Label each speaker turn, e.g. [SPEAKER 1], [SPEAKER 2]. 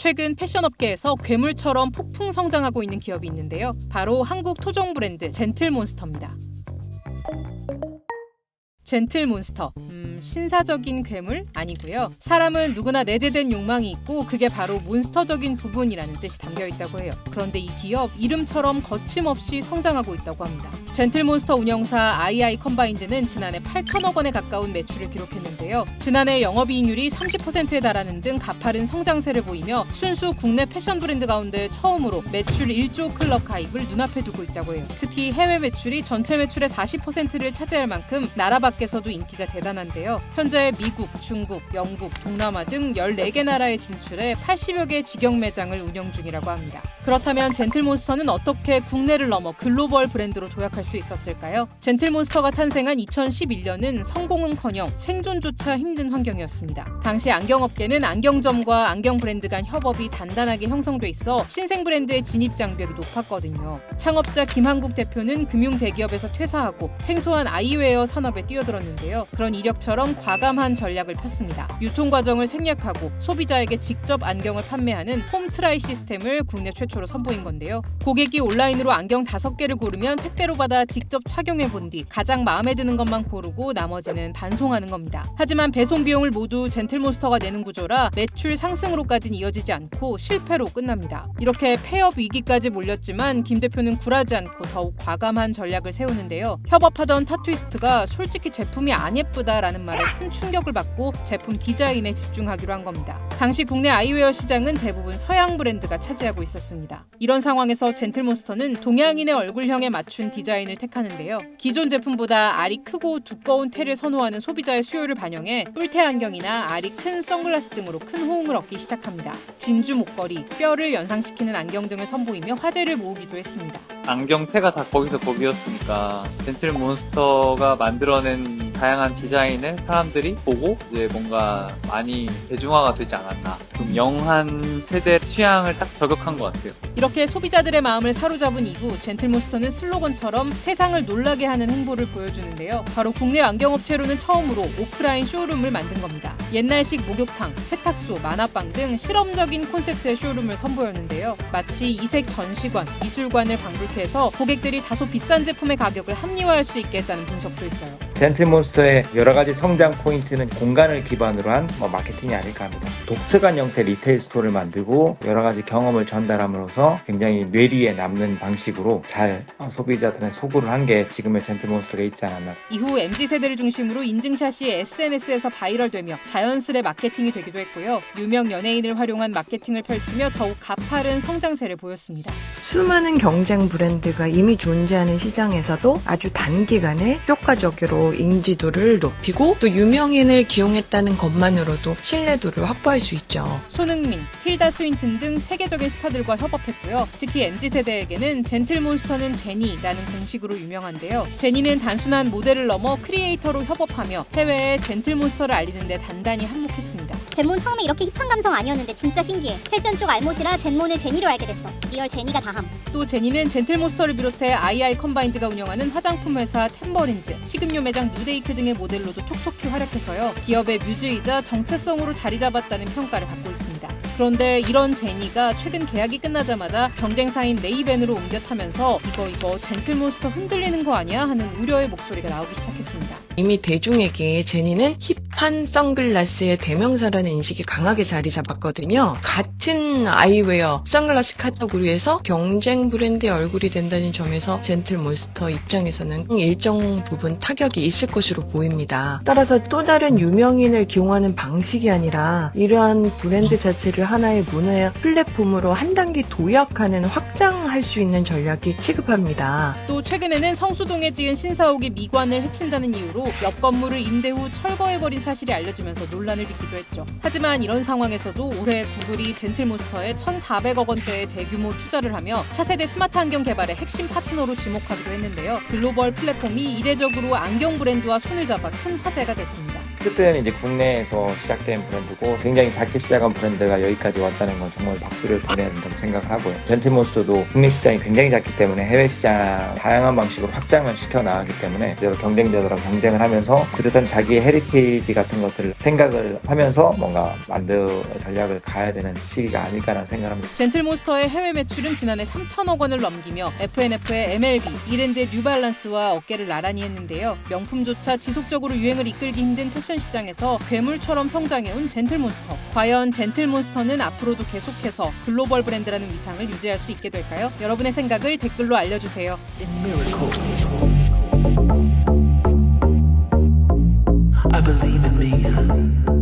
[SPEAKER 1] 최근 패션업계에서 괴물처럼 폭풍 성장하고 있는 기업이 있는데요. 바로 한국 토종 브랜드 젠틀몬스터입니다. 젠틀몬스터, 신사적인 괴물? 아니고요. 사람은 누구나 내재된 욕망이 있고 그게 바로 몬스터적인 부분이라는 뜻이 담겨있다고 해요. 그런데 이 기업 이름처럼 거침없이 성장하고 있다고 합니다. 젠틀몬스터 운영사 II 컴바인드는 지난해 8천억 원에 가까운 매출을 기록했는데요. 지난해 영업이익률이 30%에 달하는 등 가파른 성장세를 보이며 순수 국내 패션 브랜드 가운데 처음으로 매출 1조 클럽 가입을 눈앞에 두고 있다고 해요. 특히 해외 매출이 전체 매출의 40%를 차지할 만큼 나라 밖에서도 인기가 대단한데요. 현재 미국, 중국, 영국, 동남아 등 14개 나라에 진출해 80여 개 직영 매장을 운영 중이라고 합니다. 그렇다면 젠틀몬스터는 어떻게 국내를 넘어 글로벌 브랜드로 도약할 수 있었을까요? 젠틀몬스터가 탄생한 2011년은 성공은커녕 생존조차 힘든 환경이었습니다. 당시 안경업계는 안경점과 안경 브랜드 간 협업이 단단하게 형성돼 있어 신생 브랜드의 진입 장벽이 높았거든요. 창업자 김한국 대표는 금융 대기업에서 퇴사하고 생소한 아이웨어 산업에 뛰어들었는데요. 그런 이력처럼 과감한 전략을 폈습니다. 유통 과정을 생략하고 소비자에게 직접 안경을 판매하는 홈트라이 시스템을 국내 최초로 선보인 건데요. 고객이 온라인으로 안경 5개를 고르면 택배로 받아 직접 착용해 본 뒤 가장 마음에 드는 것만 고르고 나머지는 반송하는 겁니다. 하지만 배송 비용을 모두 젠틀몬스터가 내는 구조라 매출 상승으로까지는 이어지지 않고 실패로 끝납니다. 이렇게 폐업 위기까지 몰렸지만 김 대표는 굴하지 않고 더욱 과감한 전략을 세우는데요. 협업하던 타투이스트가 솔직히 제품이 안 예쁘다라는 말에 큰 충격을 받고 제품 디자인에 집중하기로 한 겁니다. 당시 국내 아이웨어 시장은 대부분 서양 브랜드가 차지하고 있었습니다. 이런 상황에서 젠틀몬스터는 동양인의 얼굴형에 맞춘 디자인을 택하는데요. 기존 제품보다 알이 크고 두꺼운 테를 선호하는 소비자의 수요를 반영해 뿔테 안경이나 알이 큰 선글라스 등으로 큰 호응을 얻기 시작합니다. 진주 목걸이, 뼈를 연상시키는 안경 등을 선보이며 화제를 모으기도 했습니다.
[SPEAKER 2] 안경테가 다 거기서 거기였으니까 젠틀몬스터가 만들어낸 다양한 디자인을 사람들이 보고 이제 뭔가 많이 대중화가 되지 않았나. 좀 영한 세대 취향을 딱 저격한 것 같아요.
[SPEAKER 1] 이렇게 소비자들의 마음을 사로잡은 이후 젠틀몬스터는 슬로건처럼 세상을 놀라게 하는 행보를 보여주는데요. 바로 국내 안경업체로는 처음으로 오프라인 쇼룸을 만든 겁니다. 옛날식 목욕탕, 세탁소, 만화방 등 실험적인 콘셉트의 쇼룸을 선보였는데요. 마치 이색 전시관, 미술관을 방불케 해서 고객들이 다소 비싼 제품의 가격을 합리화할 수 있게 했다는 분석도 있어요.
[SPEAKER 3] 젠틀몬스터의 여러 가지 성장 포인트는 공간을 기반으로 한 마케팅이 아닐까 합니다. 독특한 형태 리테일 스토어를 만들고 여러 가지 경험을 전달함으로써 굉장히 뇌리에 남는 방식으로 잘 소비자들은 소구를 한 게 지금의 젠틀몬스터가 있지 않았나.
[SPEAKER 1] 이후 MZ세대를 중심으로 인증샷이 SNS에서 바이럴되며 자연스레 마케팅이 되기도 했고요. 유명 연예인을 활용한 마케팅을 펼치며 더욱 가파른 성장세를 보였습니다.
[SPEAKER 4] 수많은 경쟁 브랜드가 이미 존재하는 시장에서도 아주 단기간에 효과적으로 인지도를 높이고 또 유명인을 기용했다는 것만으로도 신뢰도를 확보할 수 있죠.
[SPEAKER 1] 손흥민, 틸다 스윈튼 등 세계적인 스타들과 협업했고요. 특히 MZ세대에게는 젠틀몬스터는 제니라는 공식으로 유명한데요. 제니는 단순한 모델을 넘어 크리에이터로 협업하며 해외에 젠틀몬스터를 알리는 데 단단히 한몫했습니다.
[SPEAKER 5] 젠몬 처음에 이렇게 힙한 감성 아니었는데 진짜 신기해. 패션 쪽 알못이라 젠몬을 제니로 알게 됐어. 리얼 제니가 다함.
[SPEAKER 1] 또 제니는 젠틀몬스터를 비롯해 II 컴바인드가 운영하는 화장품 회사 템버린즈, 식음료 매장 누데이크 등의 모델로도 톡톡히 활약해서요. 기업의 뮤즈이자 정체성으로 자리 잡았다는 평가를 받고 있습니다. 그런데 이런 제니가 최근 계약이 끝나자마자 경쟁사인 레이벤으로 옮겨 타면서 이거 젠틀몬스터 흔들리는 거 아니야? 하는 우려의 목소리가 나오기 시작했습니다.
[SPEAKER 4] 이미 대중에게 제니는 힙한 선글라스의 대명사라는 인식이 강하게 자리 잡았거든요. 같은 아이웨어 선글라스 카테고리에서 경쟁 브랜드의 얼굴이 된다는 점에서 젠틀몬스터 입장에서는 일정 부분 타격이 있을 것으로 보입니다. 따라서 또 다른 유명인을 기용하는 방식이 아니라 이러한 브랜드 자체를 하나의 문화의 플랫폼으로 한 단계 도약하는 확장할 수 있는 전략이 시급합니다.
[SPEAKER 1] 또 최근에는 성수동에 지은 신사옥이 미관을 해친다는 이유로 옆 건물을 임대 후 철거해버린 사실이 알려지면서 논란을 빚기도 했죠. 하지만 이런 상황에서도 올해 구글이 젠틀몬스터에 1,400억 원대의 대규모 투자를 하며 차세대 스마트 안경 개발의 핵심 파트너로 지목하기도 했는데요. 글로벌 플랫폼이 이례적으로 안경 브랜드와 손을 잡아 큰 화제가 됐습니다.
[SPEAKER 3] 어쨌든 이제 국내에서 시작된 브랜드고 굉장히 작게 시작한 브랜드가 여기까지 왔다는 건 정말 박수를 보내야 된다고 생각을 하고요. 젠틀몬스터도 국내 시장이 굉장히 작기 때문에 해외 시장 다양한 방식으로 확장을 시켜 나가기 때문에 그대로 경쟁자들하고 경쟁을 하면서 그러던 자기의 헤리테이지 같은 것들을 생각을 하면서 뭔가 만들 전략을 가야 되는 시기가 아닐까라는 생각을 합니다.
[SPEAKER 1] 젠틀몬스터의 해외 매출은 지난해 3천억 원을 넘기며 FNF의 MLB, 이랜드의 뉴발란스와 어깨를 나란히 했는데요. 명품조차 지속적으로 유행을 이끌기 힘든 패션 시장에서 괴물처럼 성장해온 젠틀몬스터. 과연 젠틀몬스터는 앞으로도 계속해서 글로벌 브랜드라는 위상을 유지할 수 있게 될까요? 여러분의 생각을 댓글로 알려주세요.
[SPEAKER 6] I believe in me.